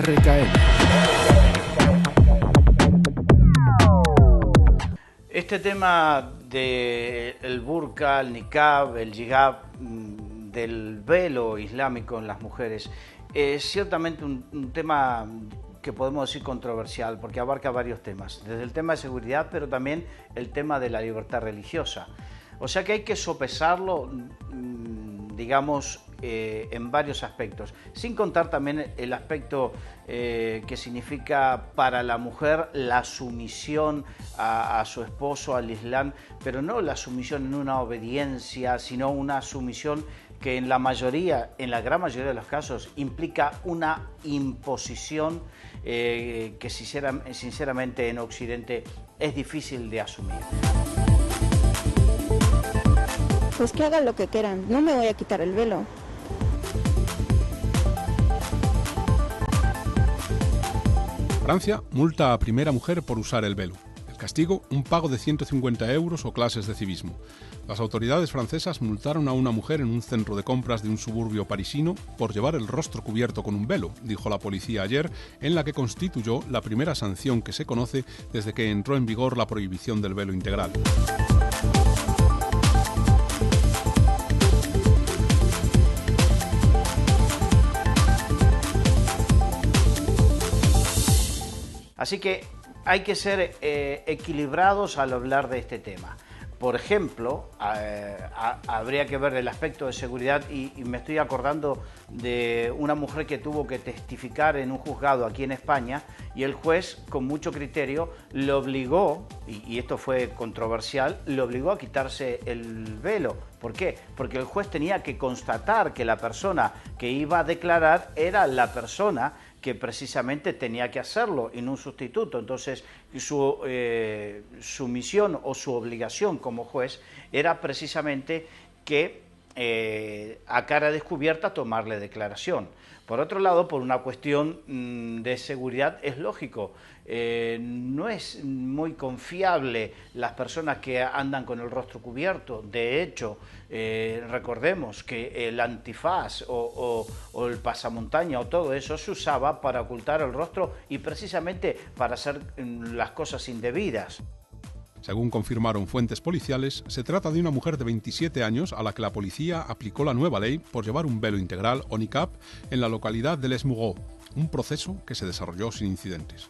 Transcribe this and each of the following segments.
RKM. Este tema del burka, el niqab, el hijab, del velo islámico en las mujeres, es ciertamente un tema que podemos decir controversial, porque abarca varios temas, desde el tema de seguridad, pero también el tema de la libertad religiosa. O sea que hay que sopesarlo, digamos, en varios aspectos, sin contar también el aspecto que significa para la mujer la sumisión a su esposo, al Islam, pero no la sumisión en una obediencia, sino una sumisión que en la gran mayoría de los casos implica una imposición que sinceramente en Occidente es difícil de asumir. Pues que hagan lo que quieran, no me voy a quitar el velo. Francia multa a primera mujer por usar el velo. El castigo, un pago de 150 euros o clases de civismo. Las autoridades francesas multaron a una mujer en un centro de compras de un suburbio parisino por llevar el rostro cubierto con un velo, dijo la policía ayer, en la que constituyó la primera sanción que se conoce desde que entró en vigor la prohibición del velo integral. Así que hay que ser equilibrados al hablar de este tema. Por ejemplo, habría que ver el aspecto de seguridad y me estoy acordando de una mujer que tuvo que testificar en un juzgado aquí en España y el juez, con mucho criterio, le obligó, y esto fue controversial, le obligó a quitarse el velo. ¿Por qué? Porque el juez tenía que constatar que la persona que iba a declarar era la persona que precisamente tenía que hacerlo y no un sustituto. Entonces su misión o su obligación como juez era precisamente que a cara descubierta tomarle declaración. Por otro lado, por una cuestión de seguridad, es lógico, no es muy confiable las personas que andan con el rostro cubierto. De hecho, recordemos que el antifaz o el pasamontaña o todo eso se usaba para ocultar el rostro y precisamente para hacer las cosas indebidas. Según confirmaron fuentes policiales, se trata de una mujer de 27 años a la que la policía aplicó la nueva ley por llevar un velo integral o niqab en la localidad de Les Mureaux, un proceso que se desarrolló sin incidentes.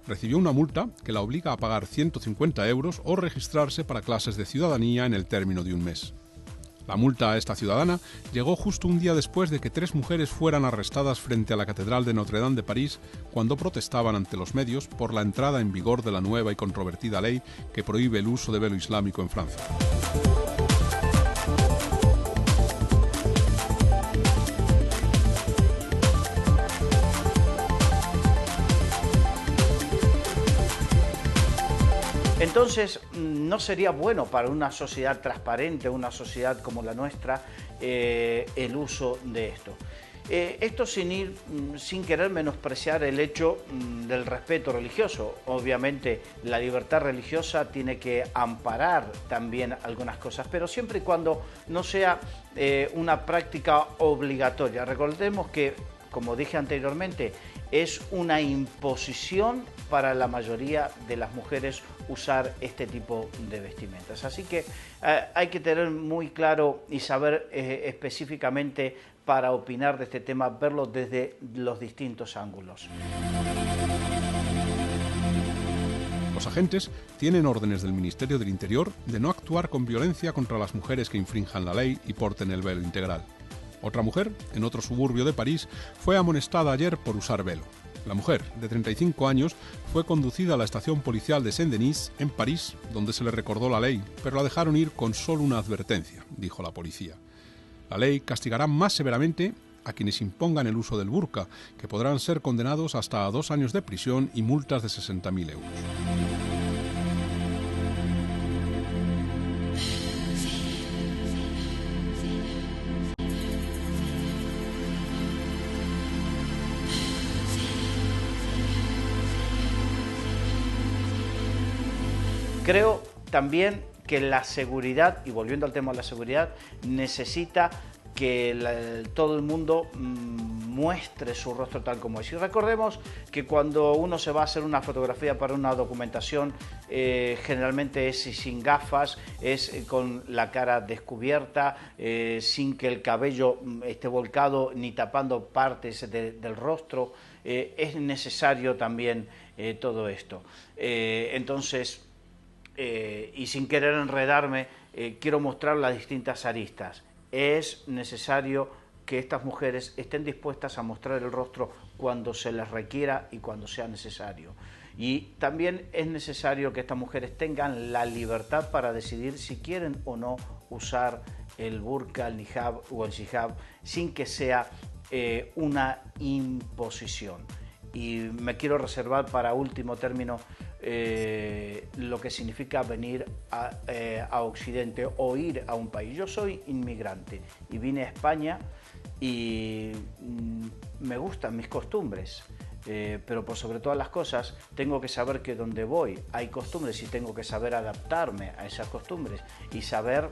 Recibió una multa que la obliga a pagar 150 euros o registrarse para clases de ciudadanía en el término de un mes. La multa a esta ciudadana llegó justo un día después de que 3 mujeres fueran arrestadas frente a la Catedral de Notre Dame de París cuando protestaban ante los medios por la entrada en vigor de la nueva y controvertida ley que prohíbe el uso de velo islámico en Francia. Entonces, no sería bueno para una sociedad transparente, una sociedad como la nuestra, el uso de esto. Esto sin querer menospreciar el hecho del respeto religioso. Obviamente, la libertad religiosa tiene que amparar también algunas cosas, pero siempre y cuando no sea una práctica obligatoria. Recordemos que, como dije anteriormente, es una imposición para la mayoría de las mujeres usar este tipo de vestimentas. Así que hay que tener muy claro y saber específicamente para opinar de este tema, verlo desde los distintos ángulos. Los agentes tienen órdenes del Ministerio del Interior de no actuar con violencia contra las mujeres que infrinjan la ley y porten el velo integral. Otra mujer, en otro suburbio de París, fue amonestada ayer por usar velo. La mujer, de 35 años, fue conducida a la estación policial de Saint-Denis, en París, donde se le recordó la ley, pero la dejaron ir con solo una advertencia, dijo la policía. La ley castigará más severamente a quienes impongan el uso del burka, que podrán ser condenados hasta a 2 años de prisión y multas de 60.000 euros. Creo también que la seguridad, y volviendo al tema de la seguridad, necesita que todo el mundo muestre su rostro tal como es. Y recordemos que cuando uno se va a hacer una fotografía para una documentación, generalmente es sin gafas, es con la cara descubierta, sin que el cabello esté volcado ni tapando partes del rostro. Es necesario también todo esto. Entonces, y sin querer enredarme, quiero mostrar las distintas aristas. Es necesario que estas mujeres estén dispuestas a mostrar el rostro cuando se les requiera y cuando sea necesario. Y también es necesario que estas mujeres tengan la libertad para decidir si quieren o no usar el burka, el niqab o el hijab, sin que sea una imposición. Y me quiero reservar para último término lo que significa venir a Occidente o ir a un país. Yo soy inmigrante y vine a España y me gustan mis costumbres, pero por sobre todas las cosas tengo que saber que donde voy hay costumbres y tengo que saber adaptarme a esas costumbres y saber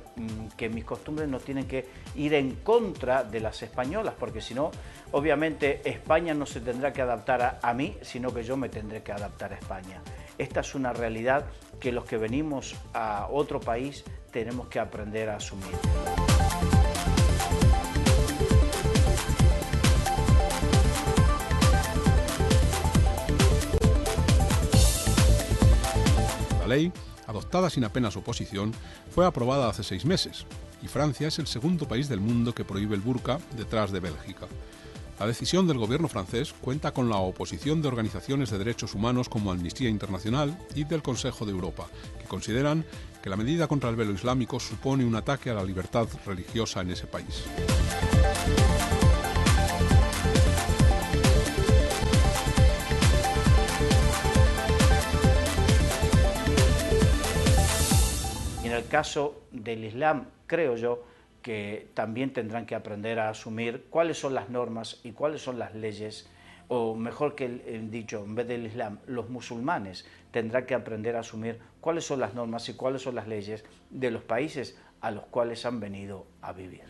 que mis costumbres no tienen que ir en contra de las españolas, porque si no, obviamente España no se tendrá que adaptar a mí, sino que yo me tendré que adaptar a España. Esta es una realidad que los que venimos a otro país tenemos que aprender a asumir. La ley, adoptada sin apenas oposición, fue aprobada hace 6 meses y Francia es el segundo país del mundo que prohíbe el burka, detrás de Bélgica. La decisión del gobierno francés cuenta con la oposición de organizaciones de derechos humanos como Amnistía Internacional y del Consejo de Europa, que consideran que la medida contra el velo islámico supone un ataque a la libertad religiosa en ese país. En el caso del Islam, creo yo que también tendrán que aprender a asumir cuáles son las normas y cuáles son las leyes, o mejor que dicho, en vez del Islam, los musulmanes tendrán que aprender a asumir cuáles son las normas y cuáles son las leyes de los países a los cuales han venido a vivir.